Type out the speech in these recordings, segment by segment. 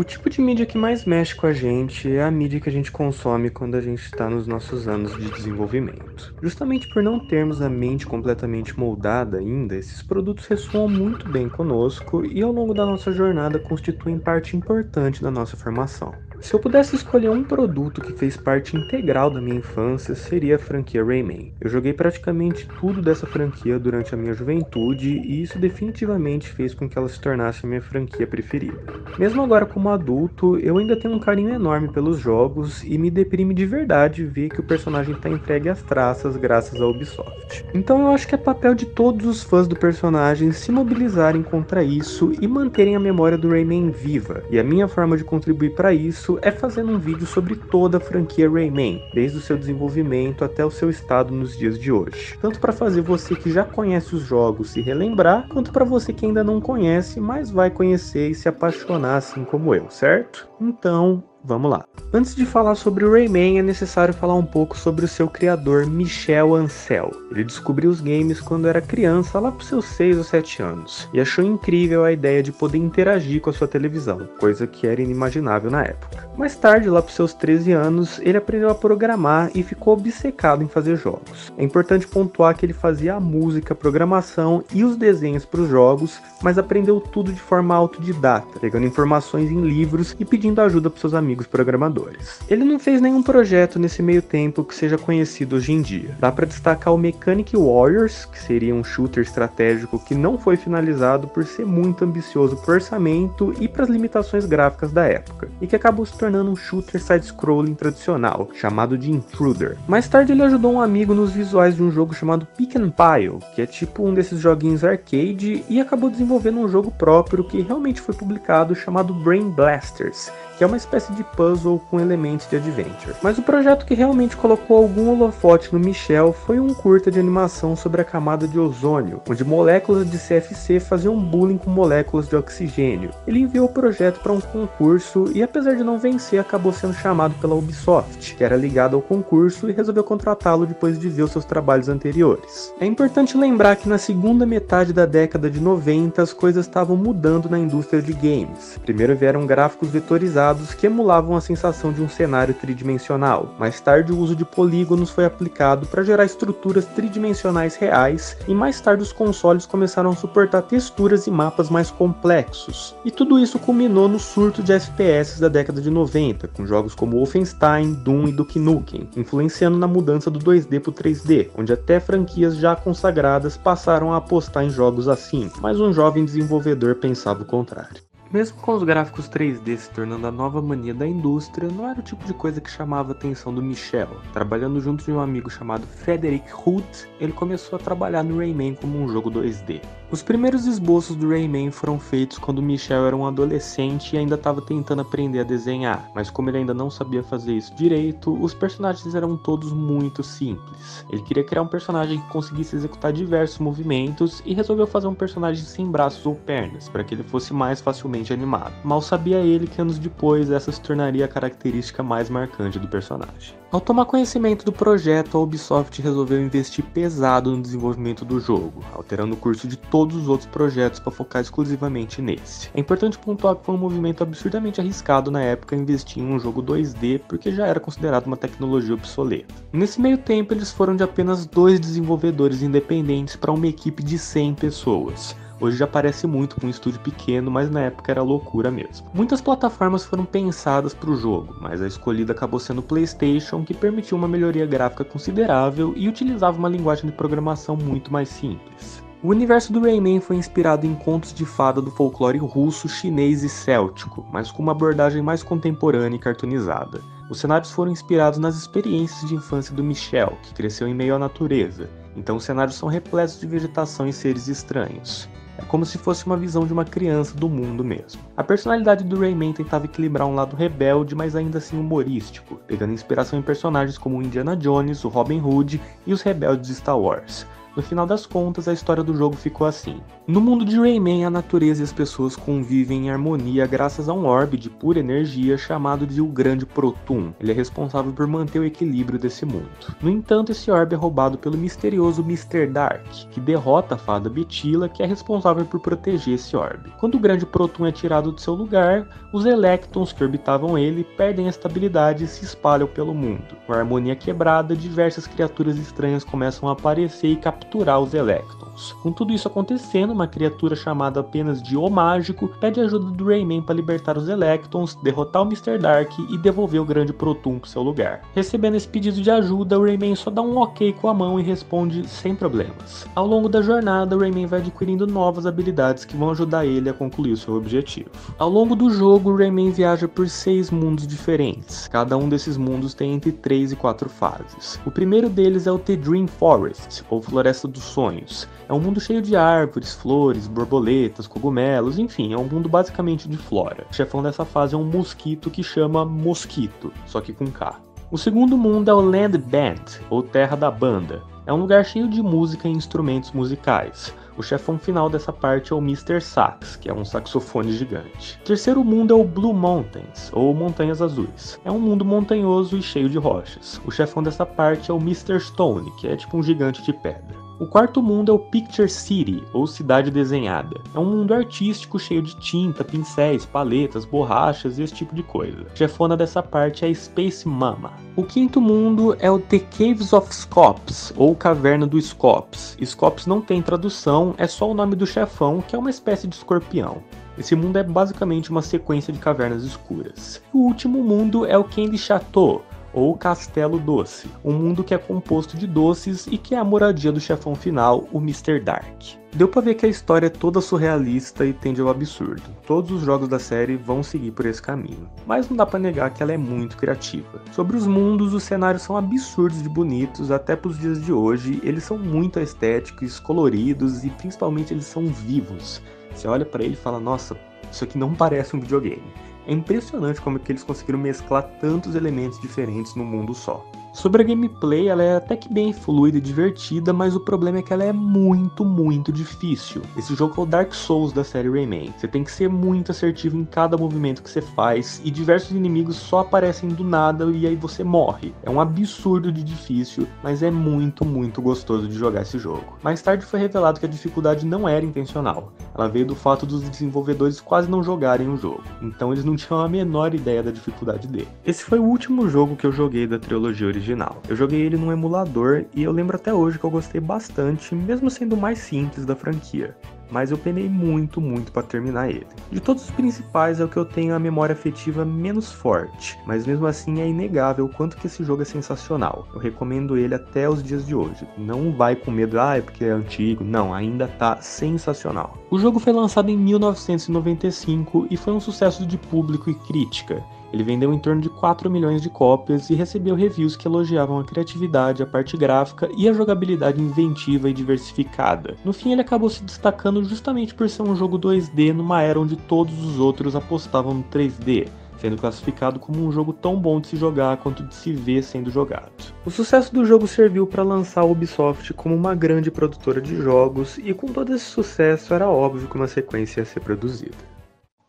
O tipo de mídia que mais mexe com a gente é a mídia que a gente consome quando a gente está nos nossos anos de desenvolvimento. Justamente por não termos a mente completamente moldada ainda, esses produtos ressoam muito bem conosco e ao longo da nossa jornada constituem parte importante da nossa formação. Se eu pudesse escolher um produto que fez parte integral da minha infância, seria a franquia Rayman. Eu joguei praticamente tudo dessa franquia durante a minha juventude e isso definitivamente fez com que ela se tornasse a minha franquia preferida. Mesmo agora como adulto, eu ainda tenho um carinho enorme pelos jogos e me deprime de verdade ver que o personagem está entregue às traças graças à Ubisoft. Então eu acho que é papel de todos os fãs do personagem se mobilizarem contra isso e manterem a memória do Rayman viva. E a minha forma de contribuir para isso é fazendo um vídeo sobre toda a franquia Rayman, desde o seu desenvolvimento até o seu estado nos dias de hoje. Tanto para fazer você que já conhece os jogos se relembrar, quanto para você que ainda não conhece, mas vai conhecer e se apaixonar assim como eu, certo? Então, vamos lá. Antes de falar sobre o Rayman, é necessário falar um pouco sobre o seu criador, Michel Ancel. Ele descobriu os games quando era criança, lá para seus 6 ou 7 anos, e achou incrível a ideia de poder interagir com a sua televisão, coisa que era inimaginável na época. Mais tarde, lá para seus 13 anos, ele aprendeu a programar e ficou obcecado em fazer jogos. É importante pontuar que ele fazia a música, a programação e os desenhos para os jogos, mas aprendeu tudo de forma autodidata, pegando informações em livros e pedindo ajuda para seus amigos programadores. Ele não fez nenhum projeto nesse meio tempo que seja conhecido hoje em dia. Dá para destacar o Mechanic Warriors, que seria um shooter estratégico que não foi finalizado por ser muito ambicioso para o orçamento e para as limitações gráficas da época, e que acabou se tornando um shooter side-scrolling tradicional, chamado de Intruder. Mais tarde ele ajudou um amigo nos visuais de um jogo chamado Pick and Pile, que é tipo um desses joguinhos arcade, e acabou desenvolvendo um jogo próprio que realmente foi publicado chamado Brain Blasters, que é uma espécie de puzzle com elementos de adventure. Mas o projeto que realmente colocou algum holofote no Michel foi um curta de animação sobre a camada de ozônio, onde moléculas de CFC faziam bullying com moléculas de oxigênio. Ele enviou o projeto para um concurso e, apesar de não vencer, acabou sendo chamado pela Ubisoft, que era ligado ao concurso, e resolveu contratá-lo depois de ver os seus trabalhos anteriores. É importante lembrar que na segunda metade da década de 90 as coisas estavam mudando na indústria de games. Primeiro vieram gráficos vetorizados que emulavam a sensação de um cenário tridimensional. Mais tarde, o uso de polígonos foi aplicado para gerar estruturas tridimensionais reais, e mais tarde os consoles começaram a suportar texturas e mapas mais complexos. E tudo isso culminou no surto de FPS da década de 90, com jogos como Wolfenstein, Doom e Duke Nukem, influenciando na mudança do 2D para o 3D, onde até franquias já consagradas passaram a apostar em jogos assim, mas um jovem desenvolvedor pensava o contrário. Mesmo com os gráficos 3D se tornando a nova mania da indústria, não era o tipo de coisa que chamava a atenção do Michel. Trabalhando junto de um amigo chamado Frederick Hood, ele começou a trabalhar no Rayman como um jogo 2D. Os primeiros esboços do Rayman foram feitos quando o Michel era um adolescente e ainda estava tentando aprender a desenhar, mas como ele ainda não sabia fazer isso direito, os personagens eram todos muito simples. Ele queria criar um personagem que conseguisse executar diversos movimentos e resolveu fazer um personagem sem braços ou pernas, para que ele fosse mais facilmente animado. Mal sabia ele que anos depois essa se tornaria a característica mais marcante do personagem. Ao tomar conhecimento do projeto, a Ubisoft resolveu investir pesado no desenvolvimento do jogo, alterando o curso de todos os outros projetos para focar exclusivamente nesse. É importante pontuar que foi um movimento absurdamente arriscado na época investir em um jogo 2D, porque já era considerado uma tecnologia obsoleta. Nesse meio tempo, eles foram de apenas 2 desenvolvedores independentes para uma equipe de 100 pessoas. Hoje já parece muito com um estúdio pequeno, mas na época era loucura mesmo. Muitas plataformas foram pensadas para o jogo, mas a escolhida acabou sendo o PlayStation, que permitiu uma melhoria gráfica considerável e utilizava uma linguagem de programação muito mais simples. O universo do Rayman foi inspirado em contos de fada do folclore russo, chinês e céltico, mas com uma abordagem mais contemporânea e cartoonizada. Os cenários foram inspirados nas experiências de infância do Michel, que cresceu em meio à natureza, então os cenários são repletos de vegetação e seres estranhos. É como se fosse uma visão de uma criança do mundo mesmo. A personalidade do Rayman tentava equilibrar um lado rebelde, mas ainda assim humorístico, pegando inspiração em personagens como o Indiana Jones, o Robin Hood e os rebeldes de Star Wars. No final das contas, a história do jogo ficou assim. No mundo de Rayman, a natureza e as pessoas convivem em harmonia graças a um orbe de pura energia chamado de o Grande Protum. Ele é responsável por manter o equilíbrio desse mundo. No entanto, esse orbe é roubado pelo misterioso Mr. Dark, que derrota a fada Betila, que é responsável por proteger esse orbe. Quando o Grande Protum é tirado do seu lugar, os Electrons que orbitavam ele perdem a estabilidade e se espalham pelo mundo. Com a harmonia quebrada, diversas criaturas estranhas começam a aparecer e capturar os Electrons. Com tudo isso acontecendo, uma criatura chamada apenas de O Mágico pede ajuda do Rayman para libertar os Electrons, derrotar o Mr. Dark e devolver o Grande Protum para seu lugar. Recebendo esse pedido de ajuda, o Rayman só dá um ok com a mão e responde sem problemas. Ao longo da jornada, o Rayman vai adquirindo novas habilidades que vão ajudar ele a concluir o seu objetivo. Ao longo do jogo, o Rayman viaja por 6 mundos diferentes. Cada um desses mundos tem entre 3 e 4 fases. O primeiro deles é o The Dream Forest, ou Floresta dos Sonhos. É um mundo cheio de árvores, flores, borboletas, cogumelos, enfim, é um mundo basicamente de flora. O chefão dessa fase é um mosquito que chama Mosquito, só que com K. O segundo mundo é o Land Band, ou Terra da Banda. É um lugar cheio de música e instrumentos musicais. O chefão final dessa parte é o Mr. Sax, que é um saxofone gigante. O terceiro mundo é o Blue Mountains, ou Montanhas Azuis. É um mundo montanhoso e cheio de rochas. O chefão dessa parte é o Mr. Stone, que é tipo um gigante de pedra. O quarto mundo é o Picture City, ou Cidade Desenhada. É um mundo artístico cheio de tinta, pincéis, paletas, borrachas e esse tipo de coisa. A chefona dessa parte é a Space Mama. O quinto mundo é o The Caves of Scops, ou Caverna do Scops. Scops não tem tradução, é só o nome do chefão, que é uma espécie de escorpião. Esse mundo é basicamente uma sequência de cavernas escuras. O último mundo é o Candy Chateau, ou Castelo Doce, um mundo que é composto de doces e que é a moradia do chefão final, o Mr. Dark. Deu pra ver que a história é toda surrealista e tende ao absurdo. Todos os jogos da série vão seguir por esse caminho, mas não dá pra negar que ela é muito criativa. Sobre os mundos, os cenários são absurdos de bonitos, até pros dias de hoje, eles são muito estéticos, coloridos e principalmente eles são vivos. Você olha pra ele e fala, nossa, isso aqui não parece um videogame. É impressionante como é que eles conseguiram mesclar tantos elementos diferentes num mundo só. Sobre a gameplay, ela é até que bem fluida e divertida, mas o problema é que ela é muito difícil. Esse jogo é o Dark Souls da série Rayman. Você tem que ser muito assertivo em cada movimento que você faz, e diversos inimigos só aparecem do nada e aí você morre. É um absurdo de difícil, mas é muito gostoso de jogar esse jogo. Mais tarde foi revelado que a dificuldade não era intencional. Ela veio do fato dos desenvolvedores quase não jogarem o jogo, então eles não tinham a menor ideia da dificuldade dele. Esse foi o último jogo que eu joguei da trilogia original. Eu joguei ele num emulador e eu lembro até hoje que eu gostei bastante, mesmo sendo o mais simples da franquia. Mas eu penei muito para terminar ele. De todos os principais é o que eu tenho a memória afetiva menos forte, mas mesmo assim é inegável o quanto que esse jogo é sensacional. Eu recomendo ele até os dias de hoje. Não vai com medo, é porque é antigo. Não, ainda tá sensacional. O jogo foi lançado em 1995 e foi um sucesso de público e crítica. Ele vendeu em torno de 4 milhões de cópias e recebeu reviews que elogiavam a criatividade, a parte gráfica e a jogabilidade inventiva e diversificada. No fim, ele acabou se destacando justamente por ser um jogo 2D numa era onde todos os outros apostavam no 3D, sendo classificado como um jogo tão bom de se jogar quanto de se ver sendo jogado. O sucesso do jogo serviu para lançar a Ubisoft como uma grande produtora de jogos, e com todo esse sucesso era óbvio que uma sequência ia ser produzida.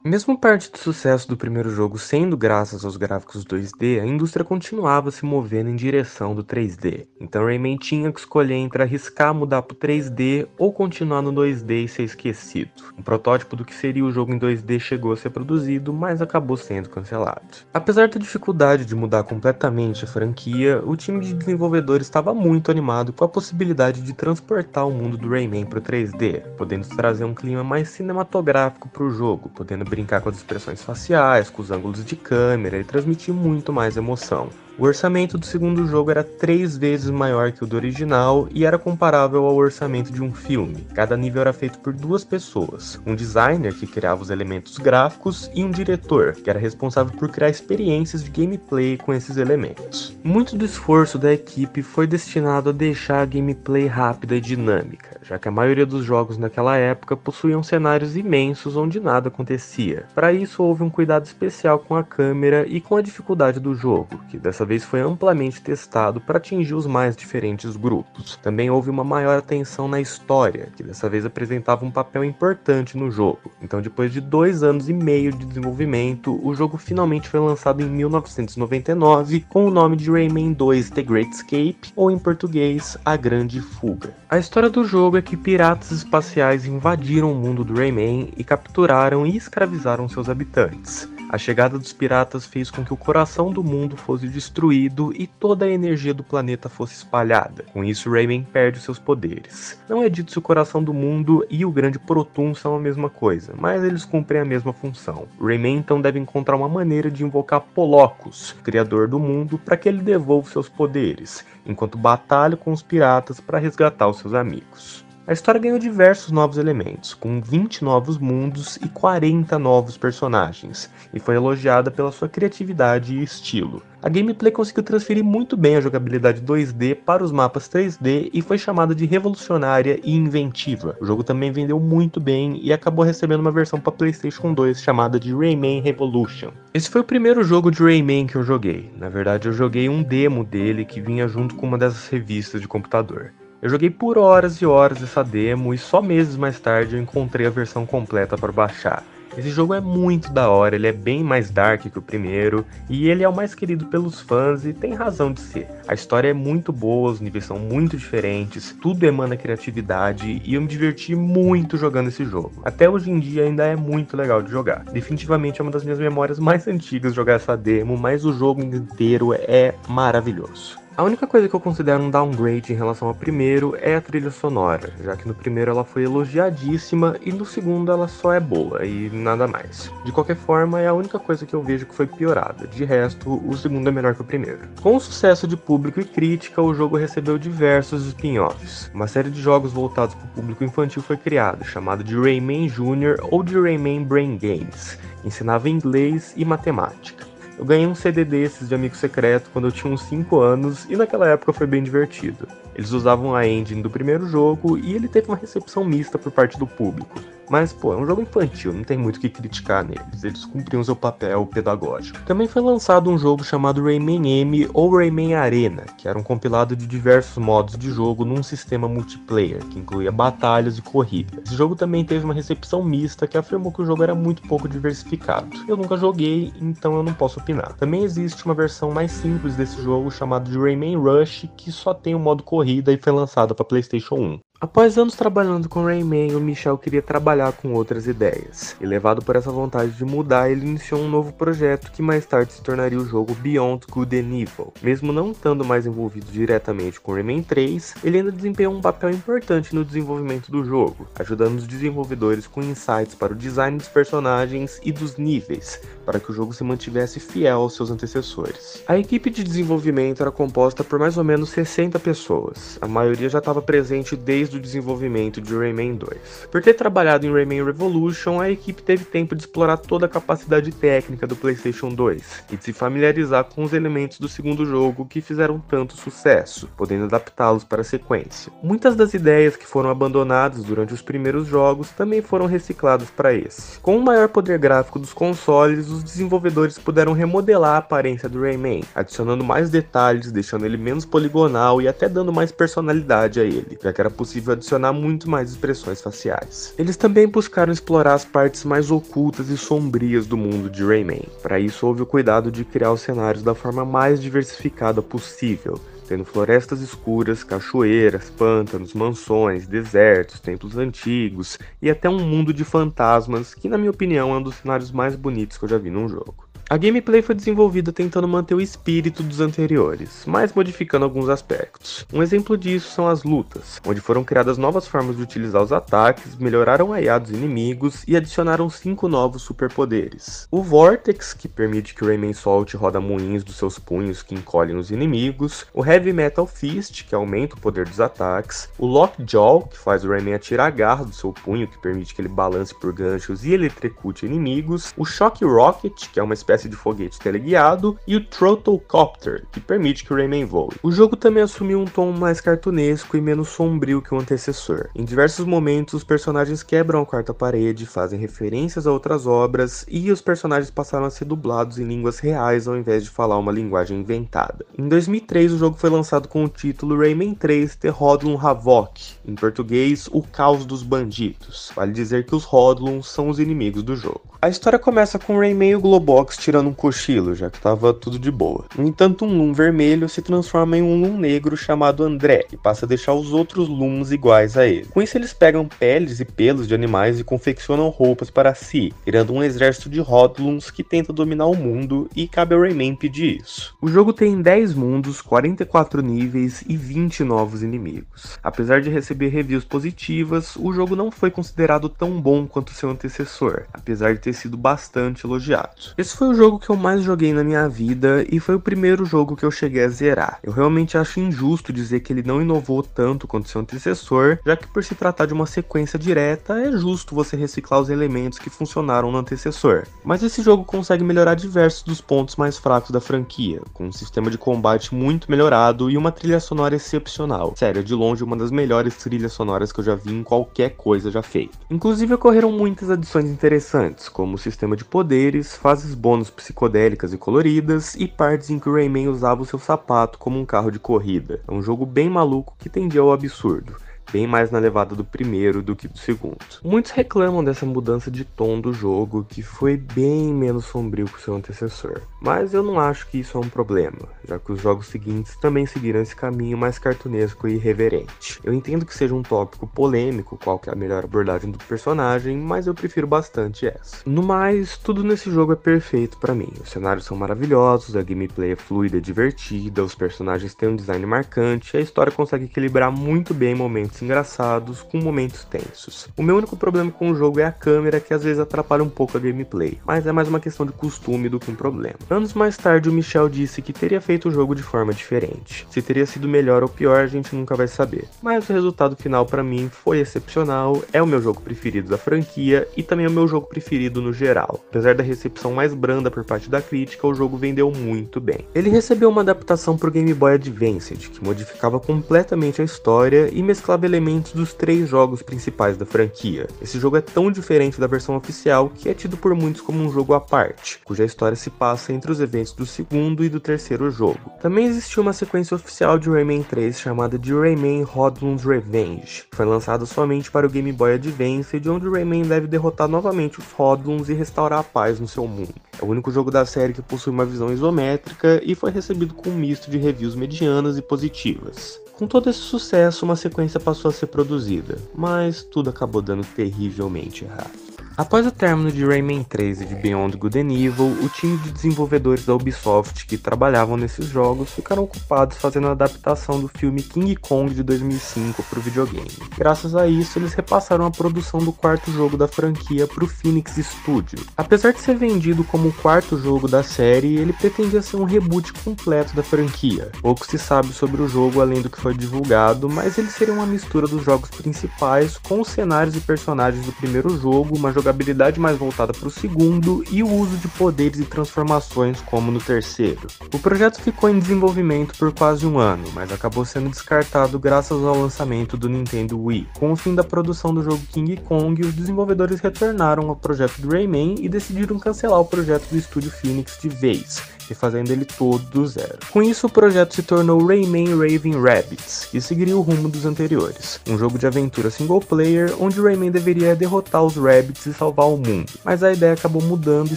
Mesmo parte do sucesso do primeiro jogo sendo graças aos gráficos 2D, a indústria continuava se movendo em direção do 3D. Então Rayman tinha que escolher entre arriscar mudar para o 3D ou continuar no 2D e ser esquecido. Um protótipo do que seria o jogo em 2D chegou a ser produzido, mas acabou sendo cancelado. Apesar da dificuldade de mudar completamente a franquia, o time de desenvolvedores estava muito animado com a possibilidade de transportar o mundo do Rayman para o 3D, podendo trazer um clima mais cinematográfico para o jogo, podendo brincar com as expressões faciais, com os ângulos de câmera e transmitir muito mais emoção. O orçamento do segundo jogo era 3 vezes maior que o do original e era comparável ao orçamento de um filme. Cada nível era feito por 2 pessoas, um designer que criava os elementos gráficos e um diretor, que era responsável por criar experiências de gameplay com esses elementos. Muito do esforço da equipe foi destinado a deixar a gameplay rápida e dinâmica, já que a maioria dos jogos naquela época possuíam cenários imensos onde nada acontecia. Para isso houve um cuidado especial com a câmera e com a dificuldade do jogo, que dessa vez vez foi amplamente testado para atingir os mais diferentes grupos. Também houve uma maior atenção na história, que dessa vez apresentava um papel importante no jogo. Então, depois de 2 anos e meio de desenvolvimento, o jogo finalmente foi lançado em 1999 com o nome de Rayman 2 The Great Escape, ou em português, A Grande Fuga. A história do jogo é que piratas espaciais invadiram o mundo do Rayman e capturaram e escravizaram seus habitantes. A chegada dos piratas fez com que o coração do mundo fosse destruído e toda a energia do planeta fosse espalhada. Com isso, Rayman perde os seus poderes. Não é dito se o coração do mundo e o grande Proton são a mesma coisa, mas eles cumprem a mesma função. Rayman então deve encontrar uma maneira de invocar Polocus, criador do mundo, para que ele devolva seus poderes, enquanto batalha com os piratas para resgatar os seus amigos. A história ganhou diversos novos elementos, com 20 novos mundos e 40 novos personagens, e foi elogiada pela sua criatividade e estilo. A gameplay conseguiu transferir muito bem a jogabilidade 2D para os mapas 3D e foi chamada de revolucionária e inventiva. O jogo também vendeu muito bem e acabou recebendo uma versão para PlayStation 2 chamada de Rayman Revolution. Esse foi o primeiro jogo de Rayman que eu joguei. Na verdade, eu joguei um demo dele que vinha junto com uma dessas revistas de computador. Eu joguei por horas e horas essa demo e só meses mais tarde eu encontrei a versão completa para baixar. Esse jogo é muito da hora, ele é bem mais dark que o primeiro, e ele é o mais querido pelos fãs e tem razão de ser. A história é muito boa, os níveis são muito diferentes, tudo emana criatividade e eu me diverti muito jogando esse jogo. Até hoje em dia ainda é muito legal de jogar. Definitivamente é uma das minhas memórias mais antigas jogar essa demo, mas o jogo inteiro é maravilhoso. A única coisa que eu considero um downgrade em relação ao primeiro é a trilha sonora, já que no primeiro ela foi elogiadíssima e no segundo ela só é boa e nada mais. De qualquer forma, é a única coisa que eu vejo que foi piorada, de resto, o segundo é melhor que o primeiro. Com o sucesso de público e crítica, o jogo recebeu diversos spin-offs. Uma série de jogos voltados para o público infantil foi criada, chamado de Rayman Jr. ou de Rayman Brain Games. Ensinava inglês e matemática. Eu ganhei um CD desses de amigo secreto quando eu tinha uns 5 anos e naquela época foi bem divertido. Eles usavam a engine do primeiro jogo e ele teve uma recepção mista por parte do público. Mas, pô, é um jogo infantil, não tem muito o que criticar neles, eles cumpriam seu papel pedagógico. Também foi lançado um jogo chamado Rayman M ou Rayman Arena, que era um compilado de diversos modos de jogo num sistema multiplayer, que incluía batalhas e corridas. Esse jogo também teve uma recepção mista, que afirmou que o jogo era muito pouco diversificado. Eu nunca joguei, então eu não posso opinar. Também existe uma versão mais simples desse jogo, chamado de Rayman Rush, que só tem o modo corrida e foi lançado para PlayStation 1. Após anos trabalhando com Rayman, o Michel queria trabalhar com outras ideias. E levado por essa vontade de mudar, ele iniciou um novo projeto que mais tarde se tornaria o jogo Beyond Good and Evil. Mesmo não estando mais envolvido diretamente com Rayman 3, ele ainda desempenhou um papel importante no desenvolvimento do jogo, ajudando os desenvolvedores com insights para o design dos personagens e dos níveis, para que o jogo se mantivesse fiel aos seus antecessores. A equipe de desenvolvimento era composta por mais ou menos 60 pessoas. A maioria já estava presente desde o desenvolvimento de Rayman 2. Por ter trabalhado em Rayman Revolution, a equipe teve tempo de explorar toda a capacidade técnica do PlayStation 2 e de se familiarizar com os elementos do segundo jogo que fizeram tanto sucesso, podendo adaptá-los para a sequência. Muitas das ideias que foram abandonadas durante os primeiros jogos também foram recicladas para esse. Com o maior poder gráfico dos consoles, os desenvolvedores puderam remodelar a aparência do Rayman, adicionando mais detalhes, deixando ele menos poligonal e até dando mais personalidade a ele, já que era possível adicionar muito mais expressões faciais. Eles também buscaram explorar as partes mais ocultas e sombrias do mundo de Rayman. Para isso houve o cuidado de criar os cenários da forma mais diversificada possível, tendo florestas escuras, cachoeiras, pântanos, mansões, desertos, templos antigos e até um mundo de fantasmas que, na minha opinião, é um dos cenários mais bonitos que eu já vi num jogo. A gameplay foi desenvolvida tentando manter o espírito dos anteriores, mas modificando alguns aspectos. Um exemplo disso são as lutas, onde foram criadas novas formas de utilizar os ataques, melhoraram a IA dos inimigos e adicionaram 5 novos superpoderes. O Vortex, que permite que o Rayman solte roda-moinhos dos seus punhos que encolhem os inimigos, o Heavy Metal Fist, que aumenta o poder dos ataques, o Lockjaw, que faz o Rayman atirar a garra do seu punho, que permite que ele balance por ganchos e eletrocute inimigos, o Shock Rocket, que é uma espécie espécie de foguete teleguiado, e o Throttlecopter, que permite que o Rayman voe. O jogo também assumiu um tom mais cartunesco e menos sombrio que o antecessor. Em diversos momentos, os personagens quebram a quarta parede, fazem referências a outras obras, e os personagens passaram a ser dublados em línguas reais ao invés de falar uma linguagem inventada. Em 2003, o jogo foi lançado com o título Rayman 3 The Hoodlum Havoc, em português, O Caos dos Bandidos. Vale dizer que os Hoodlums são os inimigos do jogo. A história começa com o Rayman e o Globox tirando um cochilo, já que tava tudo de boa. No entanto, um Loom vermelho se transforma em um Loom negro chamado André, e passa a deixar os outros Looms iguais a ele. Com isso, eles pegam peles e pelos de animais e confeccionam roupas para si, criando um exército de Hoodlums que tenta dominar o mundo, e cabe ao Rayman pedir isso. O jogo tem 10 mundos, 44 níveis e 20 novos inimigos. Apesar de receber reviews positivas, o jogo não foi considerado tão bom quanto seu antecessor, apesar de ter sido bastante elogiado. Esse foi o jogo que eu mais joguei na minha vida e foi o primeiro jogo que eu cheguei a zerar. Eu realmente acho injusto dizer que ele não inovou tanto quanto seu antecessor, já que por se tratar de uma sequência direta, é justo você reciclar os elementos que funcionaram no antecessor. Mas esse jogo consegue melhorar diversos dos pontos mais fracos da franquia, com um sistema de combate muito melhorado e uma trilha sonora excepcional. Sério, é de longe uma das melhores trilhas sonoras que eu já vi em qualquer coisa já feita. Inclusive ocorreram muitas adições interessantes, como o sistema de poderes, fases bônus psicodélicas e coloridas, e partes em que o Rayman usava o seu sapato como um carro de corrida. É um jogo bem maluco que tendia ao absurdo, bem mais na levada do primeiro do que do segundo. Muitos reclamam dessa mudança de tom do jogo, que foi bem menos sombrio que o seu antecessor. Mas eu não acho que isso é um problema, já que os jogos seguintes também seguiram esse caminho mais cartunesco e irreverente. Eu entendo que seja um tópico polêmico qual que é a melhor abordagem do personagem, mas eu prefiro bastante essa. No mais, tudo nesse jogo é perfeito pra mim. Os cenários são maravilhosos, a gameplay é fluida e divertida, os personagens têm um design marcante, e a história consegue equilibrar muito bem momentos engraçados com momentos tensos. O meu único problema com o jogo é a câmera, que às vezes atrapalha um pouco a gameplay, mas é mais uma questão de costume do que um problema. Anos mais tarde, o Michel disse que teria feito o jogo de forma diferente. Se teria sido melhor ou pior, a gente nunca vai saber. Mas o resultado final pra mim foi excepcional, é o meu jogo preferido da franquia e também é o meu jogo preferido no geral. Apesar da recepção mais branda por parte da crítica, o jogo vendeu muito bem. Ele recebeu uma adaptação pro Game Boy Advance, que modificava completamente a história e mesclava elementos dos 3 jogos principais da franquia. Esse jogo é tão diferente da versão oficial que é tido por muitos como um jogo à parte, cuja história se passa entre os eventos do segundo e do terceiro jogo. Também existiu uma sequência oficial de Rayman 3 chamada de Rayman Hoodlum's Revenge, que foi lançada somente para o Game Boy Advance, de onde o Rayman deve derrotar novamente os Hoodlums e restaurar a paz no seu mundo. É o único jogo da série que possui uma visão isométrica e foi recebido com um misto de reviews medianas e positivas. Com todo esse sucesso, uma sequência passou a ser produzida, mas tudo acabou dando terrivelmente errado. Após o término de Rayman 3 e de Beyond Good and Evil, o time de desenvolvedores da Ubisoft que trabalhavam nesses jogos ficaram ocupados fazendo a adaptação do filme King Kong de 2005 para o videogame. Graças a isso, eles repassaram a produção do quarto jogo da franquia para o Phoenix Studio. Apesar de ser vendido como o quarto jogo da série, ele pretendia ser um reboot completo da franquia. Pouco se sabe sobre o jogo além do que foi divulgado, mas ele seria uma mistura dos jogos principais com os cenários e personagens do primeiro jogo, uma jogabilidade mais voltada para o segundo e o uso de poderes e transformações como no terceiro. O projeto ficou em desenvolvimento por quase um ano, mas acabou sendo descartado graças ao lançamento do Nintendo Wii. Com o fim da produção do jogo King Kong, os desenvolvedores retornaram ao projeto do Rayman e decidiram cancelar o projeto do estúdio Phoenix de vez, refazendo ele todo do zero. Com isso, o projeto se tornou Rayman Raving Rabbids, e seguiria o rumo dos anteriores, um jogo de aventura single player, onde Rayman deveria derrotar os Rabbids e salvar o mundo, mas a ideia acabou mudando e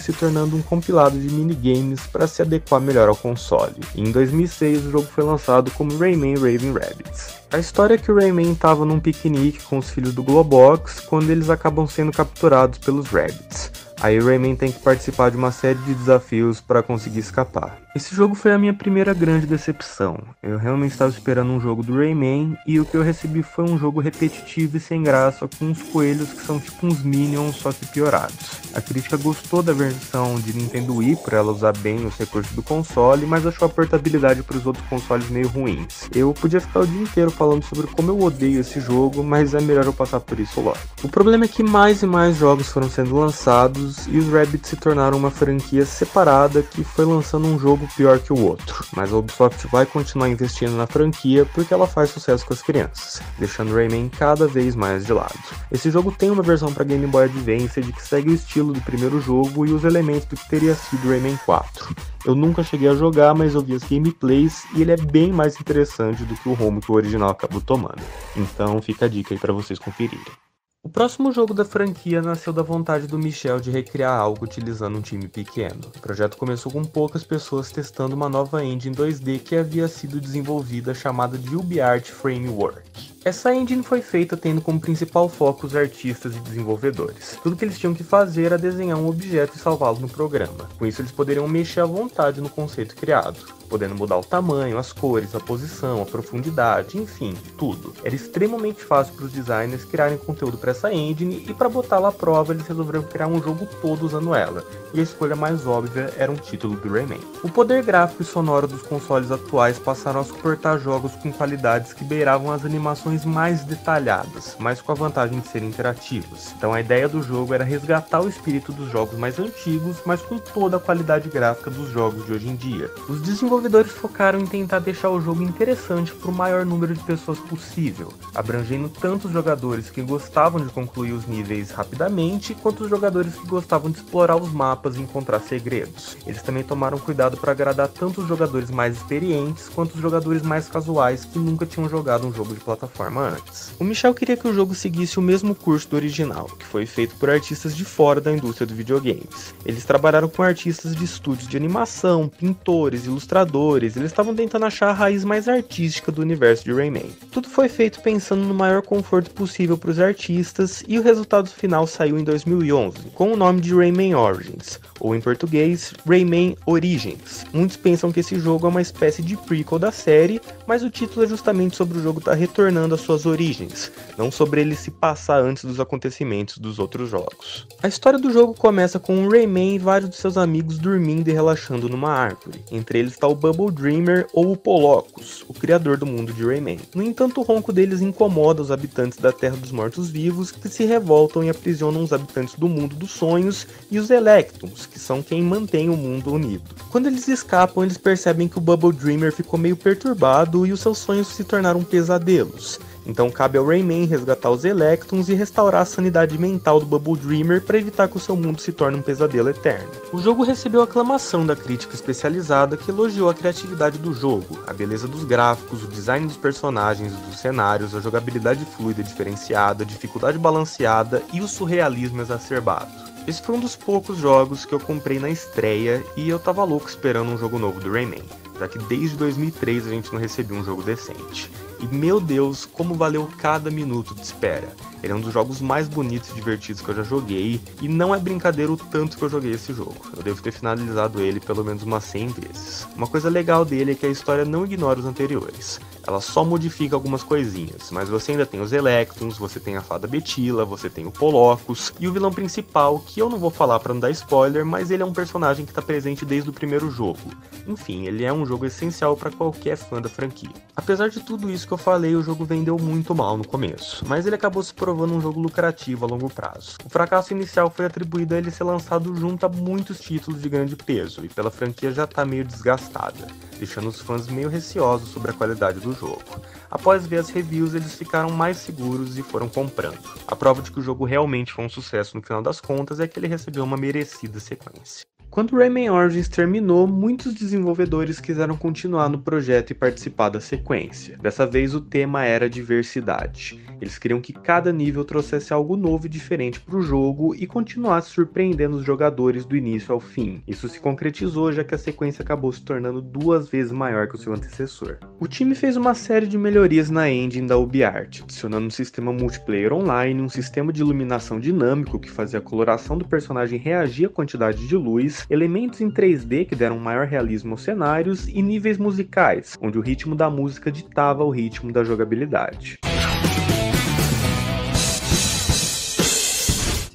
se tornando um compilado de minigames para se adequar melhor ao console. E em 2006, o jogo foi lançado como Rayman Raving Rabbids. A história é que o Rayman estava num piquenique com os filhos do Globox quando eles acabam sendo capturados pelos Rabbids. Aí o Rayman tem que participar de uma série de desafios para conseguir escapar. Esse jogo foi a minha primeira grande decepção. Eu realmente estava esperando um jogo do Rayman e o que eu recebi foi um jogo repetitivo e sem graça, com uns coelhos que são tipo uns Minions, só que piorados. A crítica gostou da versão de Nintendo Wii por ela usar bem os recursos do console, mas achou a portabilidade para os outros consoles meio ruins. Eu podia ficar o dia inteiro falando sobre como eu odeio esse jogo, mas é melhor eu passar por isso logo. O problema é que mais e mais jogos foram sendo lançados jogos e os Rabbids se tornaram uma franquia separada que foi lançando um jogo pior que o outro, mas a Ubisoft vai continuar investindo na franquia porque ela faz sucesso com as crianças, deixando Rayman cada vez mais de lado. Esse jogo tem uma versão para Game Boy Advance que segue o estilo do primeiro jogo e os elementos do que teria sido Rayman 4. Eu nunca cheguei a jogar, mas eu vi as gameplays e ele é bem mais interessante do que o rumo que o original acabou tomando. Então fica a dica aí para vocês conferirem. O próximo jogo da franquia nasceu da vontade do Michel de recriar algo utilizando um time pequeno. O projeto começou com poucas pessoas testando uma nova engine 2D que havia sido desenvolvida chamada de UbiArt Framework. Essa engine foi feita tendo como principal foco os artistas e desenvolvedores. Tudo que eles tinham que fazer era desenhar um objeto e salvá-lo no programa. Com isso eles poderiam mexer à vontade no conceito criado, podendo mudar o tamanho, as cores, a posição, a profundidade, enfim, tudo. Era extremamente fácil para os designers criarem conteúdo para essa engine e para botá-la à prova eles resolveram criar um jogo todo usando ela. E a escolha mais óbvia era um título do Rayman. O poder gráfico e sonoro dos consoles atuais passaram a suportar jogos com qualidades que beiravam as animações mais detalhadas, mas com a vantagem de serem interativos. Então a ideia do jogo era resgatar o espírito dos jogos mais antigos, mas com toda a qualidade gráfica dos jogos de hoje em dia. Os desenvolvedores focaram em tentar deixar o jogo interessante para o maior número de pessoas possível, abrangendo tanto os jogadores que gostavam de concluir os níveis rapidamente, quanto os jogadores que gostavam de explorar os mapas e encontrar segredos. Eles também tomaram cuidado para agradar tanto os jogadores mais experientes, quanto os jogadores mais casuais que nunca tinham jogado um jogo de plataforma antes. O Michel queria que o jogo seguisse o mesmo curso do original, que foi feito por artistas de fora da indústria dos videogames. Eles trabalharam com artistas de estúdios de animação, pintores, ilustradores, eles estavam tentando achar a raiz mais artística do universo de Rayman. Tudo foi feito pensando no maior conforto possível para os artistas e o resultado final saiu em 2011, com o nome de Rayman Origins, ou em português, Rayman Origins. Muitos pensam que esse jogo é uma espécie de prequel da série, mas o título é justamente sobre o jogo estar retornando às suas origens, não sobre ele se passar antes dos acontecimentos dos outros jogos. A história do jogo começa com o Rayman e vários de seus amigos dormindo e relaxando numa árvore. Entre eles está o Bubble Dreamer ou o Polocus, o criador do mundo de Rayman. No entanto, o ronco deles incomoda os habitantes da Terra dos Mortos-Vivos, que se revoltam e aprisionam os habitantes do mundo dos sonhos e os Electrons, que são quem mantém o mundo unido. Quando eles escapam, eles percebem que o Bubble Dreamer ficou meio perturbado e os seus sonhos se tornaram pesadelos. Então cabe ao Rayman resgatar os Electrons e restaurar a sanidade mental do Bubble Dreamer para evitar que o seu mundo se torne um pesadelo eterno. O jogo recebeu aclamação da crítica especializada que elogiou a criatividade do jogo, a beleza dos gráficos, o design dos personagens e dos cenários, a jogabilidade fluida diferenciada, a dificuldade balanceada e o surrealismo exacerbado. Esse foi um dos poucos jogos que eu comprei na estreia e eu tava louco esperando um jogo novo do Rayman, já que desde 2003 a gente não recebia um jogo decente. E meu Deus, como valeu cada minuto de espera. Ele é um dos jogos mais bonitos e divertidos que eu já joguei, e não é brincadeira o tanto que eu joguei esse jogo. Eu devo ter finalizado ele pelo menos umas 100 vezes. Uma coisa legal dele é que a história não ignora os anteriores. Ela só modifica algumas coisinhas, mas você ainda tem os Electrons, você tem a Fada Betila, você tem o Polocus, e o vilão principal, que eu não vou falar pra não dar spoiler, mas ele é um personagem que tá presente desde o primeiro jogo. Enfim, ele é um jogo essencial para qualquer fã da franquia. Apesar de tudo isso que eu falei, o jogo vendeu muito mal no começo, mas ele acabou se provando um jogo lucrativo a longo prazo. O fracasso inicial foi atribuído a ele ser lançado junto a muitos títulos de grande peso, e pela franquia já tá meio desgastada, deixando os fãs meio receosos sobre a qualidade do jogo. Após ver as reviews, eles ficaram mais seguros e foram comprando. A prova de que o jogo realmente foi um sucesso no final das contas é que ele recebeu uma merecida sequência. Quando Rayman Origins terminou, muitos desenvolvedores quiseram continuar no projeto e participar da sequência. Dessa vez o tema era diversidade. Eles queriam que cada nível trouxesse algo novo e diferente para o jogo e continuasse surpreendendo os jogadores do início ao fim. Isso se concretizou já que a sequência acabou se tornando 2 vezes maior que o seu antecessor. O time fez uma série de melhorias na engine da UbiArt, adicionando um sistema multiplayer online, um sistema de iluminação dinâmico que fazia a coloração do personagem reagir à quantidade de luz, elementos em 3D que deram maior realismo aos cenários e níveis musicais, onde o ritmo da música ditava o ritmo da jogabilidade.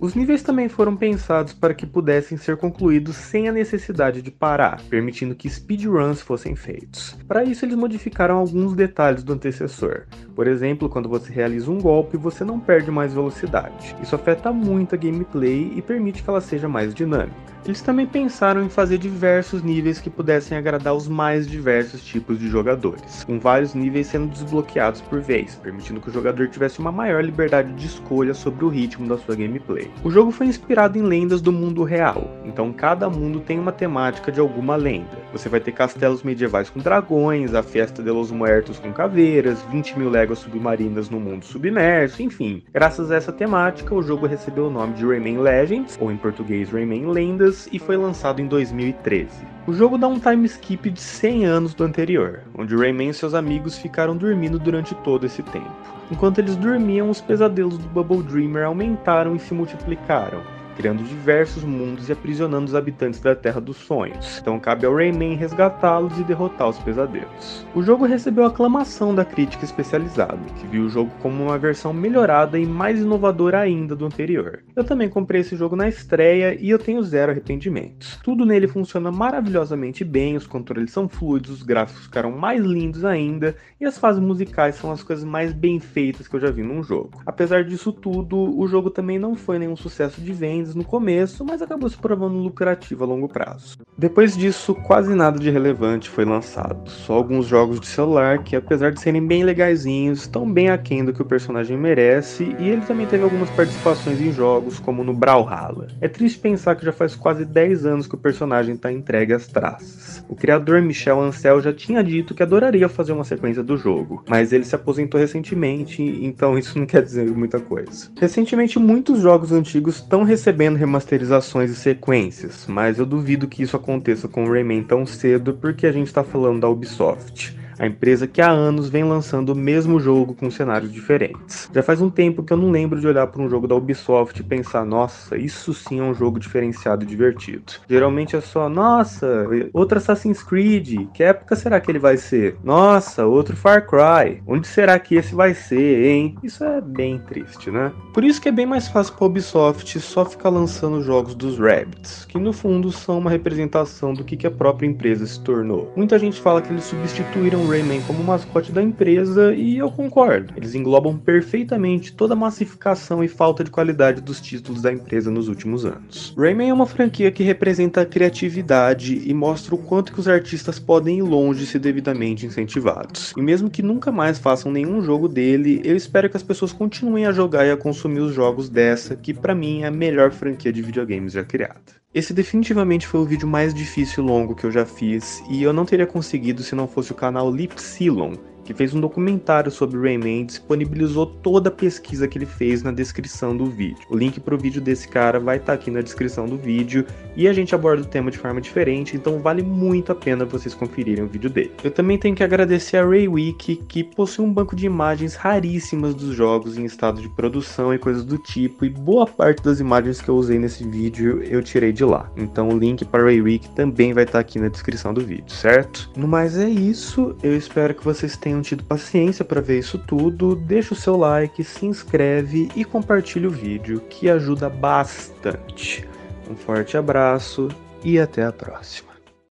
Os níveis também foram pensados para que pudessem ser concluídos sem a necessidade de parar, permitindo que speedruns fossem feitos. Para isso, eles modificaram alguns detalhes do antecessor. Por exemplo, quando você realiza um golpe, você não perde mais velocidade. Isso afeta muito a gameplay e permite que ela seja mais dinâmica. Eles também pensaram em fazer diversos níveis que pudessem agradar os mais diversos tipos de jogadores, com vários níveis sendo desbloqueados por vez, permitindo que o jogador tivesse uma maior liberdade de escolha sobre o ritmo da sua gameplay. O jogo foi inspirado em lendas do mundo real, então cada mundo tem uma temática de alguma lenda. Você vai ter castelos medievais com dragões, a Festa de los Muertos com caveiras, 20.000 léguas submarinas no mundo submerso, enfim. Graças a essa temática, o jogo recebeu o nome de Rayman Legends, ou em português Rayman Lendas, e foi lançado em 2013. O jogo dá um time skip de 100 anos do anterior, onde Rayman e seus amigos ficaram dormindo durante todo esse tempo. Enquanto eles dormiam, os pesadelos do Bubble Dreamer aumentaram e se multiplicaram, criando diversos mundos e aprisionando os habitantes da Terra dos Sonhos. Então cabe ao Rayman resgatá-los e derrotar os pesadelos. O jogo recebeu aclamação da crítica especializada, que viu o jogo como uma versão melhorada e mais inovadora ainda do anterior. Eu também comprei esse jogo na estreia e eu tenho zero arrependimentos. Tudo nele funciona maravilhosamente bem, os controles são fluidos, os gráficos ficaram mais lindos ainda e as fases musicais são as coisas mais bem feitas que eu já vi num jogo. Apesar disso tudo, o jogo também não foi nenhum sucesso de vendas no começo, mas acabou se provando lucrativo a longo prazo. Depois disso, quase nada de relevante foi lançado, só alguns jogos de celular que, apesar de serem bem legaizinhos, estão bem aquém do que o personagem merece, e ele também teve algumas participações em jogos, como no Brawlhalla. É triste pensar que já faz quase 10 anos que o personagem está entregue às traças. O criador Michel Ancel já tinha dito que adoraria fazer uma sequência do jogo, mas ele se aposentou recentemente, então isso não quer dizer muita coisa. Recentemente, muitos jogos antigos estão recebendo remasterizações e sequências, mas eu duvido que isso aconteça com o Rayman tão cedo porque a gente está falando da Ubisoft, a empresa que há anos vem lançando o mesmo jogo com cenários diferentes. Já faz um tempo que eu não lembro de olhar para um jogo da Ubisoft e pensar, nossa, isso sim é um jogo diferenciado e divertido. Geralmente é só, nossa, outro Assassin's Creed, que época será que ele vai ser? Nossa, outro Far Cry, onde será que esse vai ser, hein? Isso é bem triste, né? Por isso que é bem mais fácil para a Ubisoft só ficar lançando jogos dos Rabbids, que no fundo são uma representação do que a própria empresa se tornou. Muita gente fala que eles substituíram Rayman como mascote da empresa e eu concordo. Eles englobam perfeitamente toda a massificação e falta de qualidade dos títulos da empresa nos últimos anos. Rayman é uma franquia que representa a criatividade e mostra o quanto que os artistas podem ir longe se devidamente incentivados. E mesmo que nunca mais façam nenhum jogo dele, eu espero que as pessoas continuem a jogar e a consumir os jogos dessa, que pra mim é a melhor franquia de videogames já criada. Esse definitivamente foi o vídeo mais difícil e longo que eu já fiz, e eu não teria conseguido se não fosse o canal Lipsilon, que fez um documentário sobre Rayman e disponibilizou toda a pesquisa que ele fez na descrição do vídeo. O link pro vídeo desse cara vai estar aqui na descrição do vídeo, e a gente aborda o tema de forma diferente, então vale muito a pena vocês conferirem o vídeo dele. Eu também tenho que agradecer a Raywiki, que possui um banco de imagens raríssimas dos jogos em estado de produção e coisas do tipo, e boa parte das imagens que eu usei nesse vídeo eu tirei de lá. Então o link para Raywiki também vai estar aqui na descrição do vídeo, certo? No mais é isso, eu espero que vocês tenham tido paciência para ver isso tudo. Deixa o seu like, se inscreve e compartilha o vídeo, que ajuda bastante. Um forte abraço e até a próxima.